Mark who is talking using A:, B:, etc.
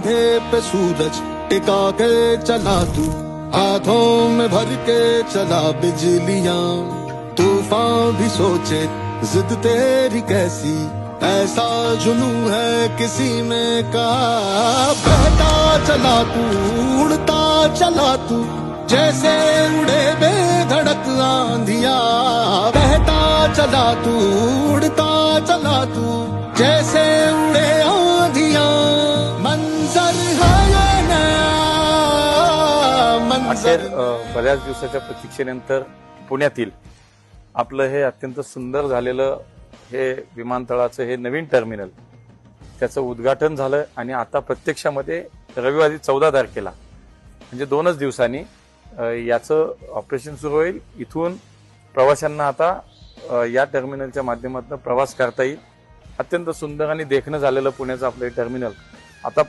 A: माथे पे सूरज टिका के चला तू, हाथों में भर के चला बिजलियां। तूफान भी सोचे जिद तेरी कैसी, ऐसा जुनू है किसी में कहा। बहता चला तू, उड़ता चला तू, जैसे उड़े बेधड़क आंधिया। बहता चला तू, उड़ता चला तू, जैसे उड़े आंधिया। मंजर है ये नया मंजर।
B: बऱ्याच दिवसाच्या प्रतीक्षेनंतर पुण्यातील आपलं हे अत्यंत सुंदर झालेलं हे विमानतळाचं हे नवीन टर्मिनल, त्याचं उद्घाटन झालं आणि आता प्रत्यक्षामध्ये रविवारी 14 तारखेला म्हणजे 2च दिवसांनी याचं ऑपरेशन सुरू होईल। इथून प्रवाशांना आता या टर्मिनलच्या माध्यमातून प्रवास करता येईल। अत्यंत सुंदर आणि देखणं झालेलं पुण्याचं आपलं हे टर्मिनल आता